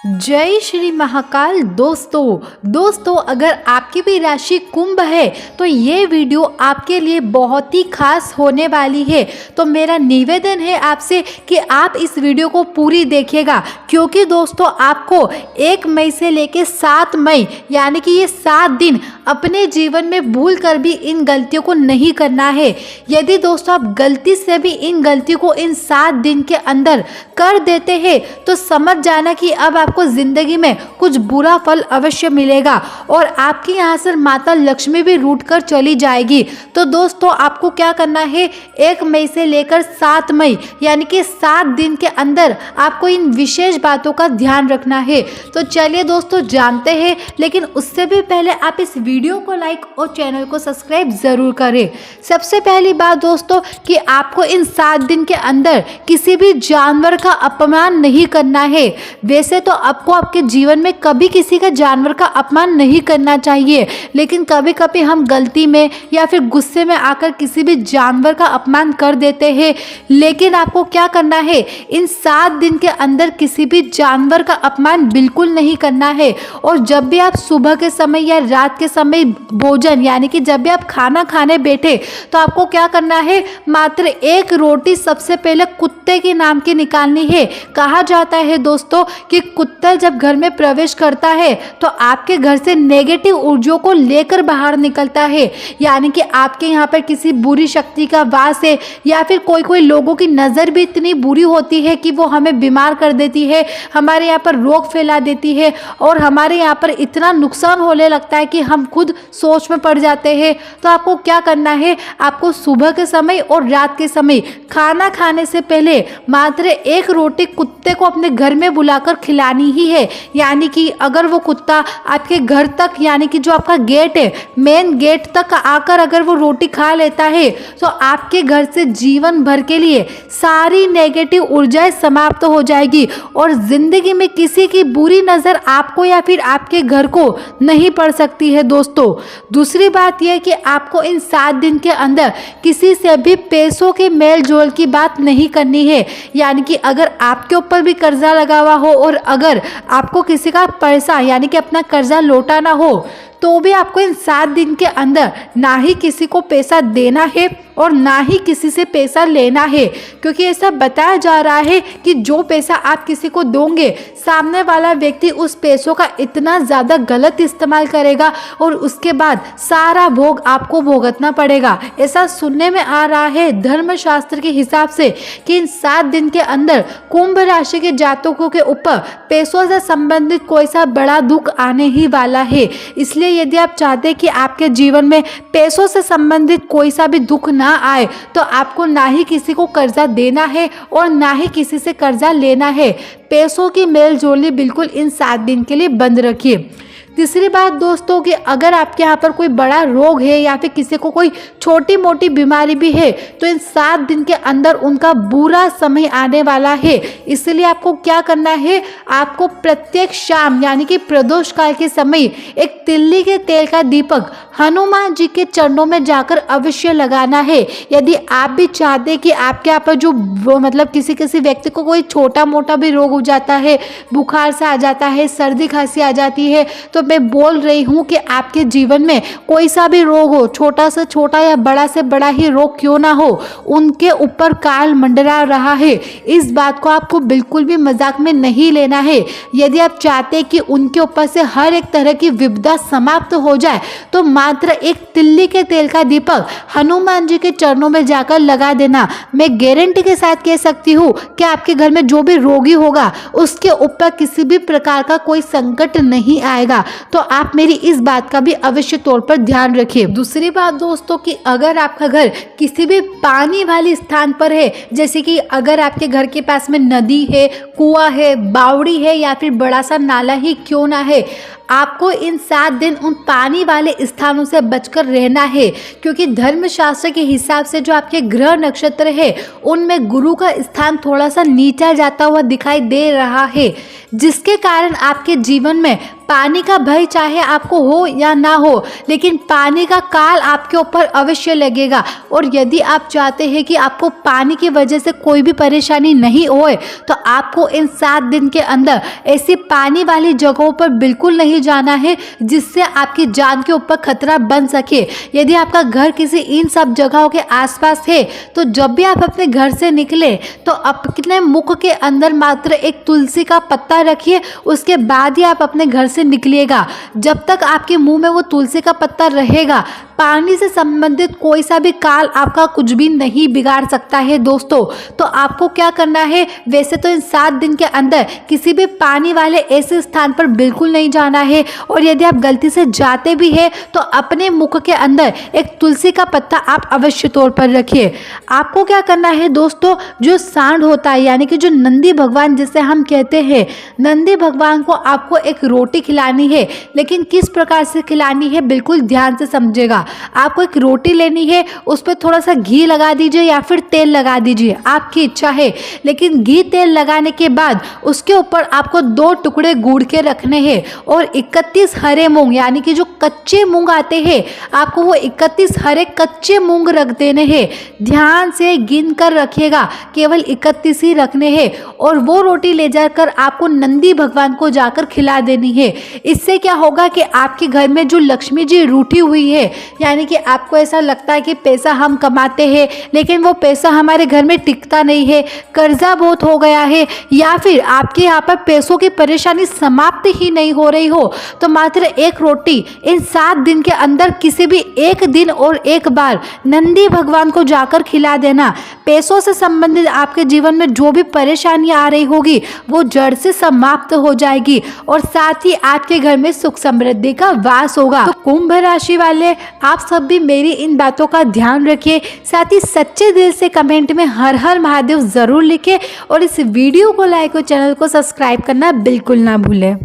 जय श्री महाकाल। दोस्तों अगर आपकी भी राशि कुंभ है तो ये वीडियो आपके लिए बहुत ही खास होने वाली है। तो मेरा निवेदन है आपसे कि आप इस वीडियो को पूरी देखिएगा, क्योंकि दोस्तों आपको 1 मई से लेकर 7 मई यानी कि ये 7 दिन अपने जीवन में भूल कर भी इन गलतियों को नहीं करना है। यदि दोस्तों आप गलती से भी इन गलतियों को इन 7 दिन के अंदर कर देते हैं तो समझ जाना कि अब आपको जिंदगी में कुछ बुरा फल अवश्य मिलेगा और आपके यहाँ से माता लक्ष्मी भी रूठ कर चली जाएगी। तो दोस्तों आपको क्या करना है, 1 मई से लेकर 7 मई यानी कि 7 दिन के अंदर आपको इन विशेष बातों का ध्यान रखना है। तो चलिए दोस्तों जानते हैं, लेकिन उससे भी पहले आप इस वीडियो को लाइक और चैनल को सब्सक्राइब जरूर करें। सबसे पहली बात दोस्तों कि आपको इन 7 दिन के अंदर किसी भी जानवर का अपमान नहीं करना है। वैसे तो आपको आपके जीवन में कभी किसी का जानवर का अपमान नहीं करना चाहिए, लेकिन कभी कभी हम गलती में या फिर गुस्से में आकर किसी भी जानवर का अपमान कर देते हैं। लेकिन आपको क्या करना है, इन 7 दिन के अंदर किसी भी जानवर का अपमान बिल्कुल नहीं करना है। और जब भी आप सुबह के समय या रात के समय भोजन यानी कि जब भी आप खाना खाने बैठे तो आपको क्या करना है, मात्र 1 रोटी सबसे पहले कुत्ते के नाम की निकालनी है। कहा जाता है दोस्तों कि कुत्ता जब घर में प्रवेश करता है तो आपके घर से नेगेटिव ऊर्जाओं को लेकर बाहर निकलता है, यानी कि आपके यहाँ पर किसी बुरी शक्ति का वास है या फिर कोई लोगों की नज़र भी इतनी बुरी होती है कि वो हमें बीमार कर देती है, हमारे यहाँ पर रोग फैला देती है और हमारे यहाँ पर इतना नुकसान होने लगता है कि हम खुद सोच में पड़ जाते हैं। तो आपको क्या करना है, आपको सुबह के समय और रात के समय खाना खाने से पहले मात्र 1 रोटी कुत्ते को अपने घर में बुलाकर खिलानी ही है। यानी कि अगर वो कुत्ता आपके घर तक यानी कि जो आपका गेट है, मेन गेट तक आकर अगर वो रोटी खा लेता है तो आपके घर से जीवन भर के लिए सारी नेगेटिव ऊर्जाएं समाप्त हो जाएगी और जिंदगी में किसी की बुरी नज़र आपको या फिर आपके घर को नहीं पड़ सकती है। दोस्तों दूसरी बात यह कि आपको इन 7 दिन के अंदर किसी से भी पैसों के मेल जोल की बात नहीं करनी है। यानी कि अगर आपके ऊपर भी कर्जा लगा हुआ हो और अगर आपको किसी का पैसा यानी कि अपना कर्जा लौटाना हो तो भी आपको इन 7 दिन के अंदर ना ही किसी को पैसा देना है और ना ही किसी से पैसा लेना है, क्योंकि ऐसा बताया जा रहा है कि जो पैसा आप किसी को दोगे सामने वाला व्यक्ति उस पैसों का इतना ज़्यादा गलत इस्तेमाल करेगा और उसके बाद सारा भोग आपको भुगतना पड़ेगा। ऐसा सुनने में आ रहा है धर्मशास्त्र के हिसाब से कि इन 7 दिन के अंदर कुंभ राशि के जातकों के ऊपर पैसों से संबंधित कोई सा बड़ा दुख आने ही वाला है। इसलिए यदि आप चाहते हैं कि आपके जीवन में पैसों से संबंधित कोई सा भी दुख ना आए तो आपको ना ही किसी को कर्जा देना है और ना ही किसी से कर्जा लेना है। पैसों की मेल जोली बिल्कुल इन 7 दिन के लिए बंद रखिए। तीसरी बात दोस्तों कि अगर आपके यहाँ पर कोई बड़ा रोग है या फिर किसी को कोई छोटी मोटी बीमारी भी है तो इन 7 दिन के अंदर उनका बुरा समय आने वाला है। इसलिए आपको क्या करना है, आपको प्रत्येक शाम यानी कि प्रदोष काल के समय एक तिल्ली के तेल का दीपक हनुमान जी के चरणों में जाकर अवश्य लगाना है। यदि आप भी चाहते हैं कि आपके यहाँ पर जो मतलब किसी व्यक्ति को कोई छोटा मोटा भी रोग हो जाता है, बुखार से आ जाता है, सर्दी खांसी आ जाती है, तो मैं बोल रही हूँ कि आपके जीवन में कोई सा भी रोग हो, छोटा से छोटा या बड़ा से बड़ा ही रोग क्यों ना हो, उनके ऊपर काल मंडरा रहा है। इस बात को आपको बिल्कुल भी मजाक में नहीं लेना है। यदि आप चाहते हैं कि उनके ऊपर से हर एक तरह की विपदा समाप्त हो जाए तो मात्र एक तिल्ली के तेल का दीपक हनुमान जी के चरणों में जाकर लगा देना। मैं गारंटी के साथ कह सकती हूँ कि आपके घर में जो भी रोगी होगा उसके ऊपर किसी भी प्रकार का कोई संकट नहीं आएगा। तो आप मेरी इस बात का भी अवश्य तौर पर ध्यान रखिए। दूसरी बात दोस्तों कि अगर आपका घर किसी भी पानी वाले स्थान पर है, जैसे कि अगर आपके घर के पास में नदी है, कुआं है, बावड़ी है या फिर बड़ा सा नाला ही क्यों ना है, आपको इन 7 दिन उन पानी वाले स्थानों से बचकर रहना है, क्योंकि धर्मशास्त्र के हिसाब से जो आपके ग्रह नक्षत्र है उनमें गुरु का स्थान थोड़ा सा नीचा जाता हुआ दिखाई दे रहा है, जिसके कारण आपके जीवन में पानी का भय चाहे आपको हो या ना हो, लेकिन पानी का काल आपके ऊपर अवश्य लगेगा। और यदि आप चाहते हैं कि आपको पानी की वजह से कोई भी परेशानी नहीं होए, तो आपको इन 7 दिन के अंदर ऐसी पानी वाली जगहों पर बिल्कुल नहीं जाना है जिससे आपकी जान के ऊपर खतरा बन सके। यदि आपका घर किसी इन सब जगहों के आसपास है, तो जब भी आप अपने घर से निकले तो अपने मुख के अंदर मात्र एक तुलसी का पत्ता रखिए, उसके बाद ही आप अपने घर से निकलिएगा। जब तक आपके मुंह में वो तुलसी का पत्ता रहेगा, पानी से संबंधित कोई सा भी काल आपका कुछ भी नहीं बिगाड़ सकता है दोस्तों। तो आपको क्या करना है, वैसे तो इन 7 दिन के अंदर किसी भी पानी वाले ऐसे स्थान पर बिल्कुल नहीं जाना है, और यदि आप गलती से जाते भी हैं तो अपने मुख के अंदर एक तुलसी का पत्ता आप अवश्य तौर पर रखिए। आपको क्या करना है दोस्तों, जो सांड होता है यानी कि जो नंदी भगवान जिसे हम कहते हैं, नंदी भगवान को आपको एक रोटी खिलानी है, लेकिन किस प्रकार से खिलानी है बिल्कुल ध्यान से समझेगा। आपको एक रोटी लेनी है, उस पर थोड़ा सा घी लगा दीजिए या फिर तेल लगा दीजिए, आपकी इच्छा है, लेकिन घी तेल लगाने के बाद उसके ऊपर आपको 2 टुकड़े गुड़ के रखने हैं और 31 हरे मूंग यानी कि जो कच्चे मूंग आते हैं, आपको वो 31 हरे कच्चे मूंग रख देने हैं। ध्यान से गिन कर रखिएगा, केवल 31 ही रखने हैं, और वो रोटी ले जाकर आपको नंदी भगवान को जाकर खिला देनी है। इससे क्या होगा कि आपके घर में जो लक्ष्मी जी रूठी हुई है, यानी कि आपको ऐसा लगता है कि पैसा हम कमाते हैं लेकिन वो पैसा हमारे घर में टिकता नहीं है, कर्जा बहुत हो गया है, या फिर आपके यहाँ पर पैसों की परेशानी समाप्त ही नहीं हो रही हो, तो मात्र एक रोटी इन 7 दिन के अंदर किसी भी एक दिन और एक बार नंदी भगवान को जाकर खिला देना। पैसों से संबंधित आपके जीवन में जो भी परेशानियां आ रही होगी वो जड़ से समाप्त हो जाएगी, और साथ ही आपके घर में सुख समृद्धि का वास होगा। तो कुंभ राशि वाले, आप सब भी मेरी इन बातों का ध्यान रखिए, साथ ही सच्चे दिल से कमेंट में हर हर महादेव जरूर लिखें, और इस वीडियो को लाइक और चैनल को सब्सक्राइब करना बिल्कुल ना भूलें।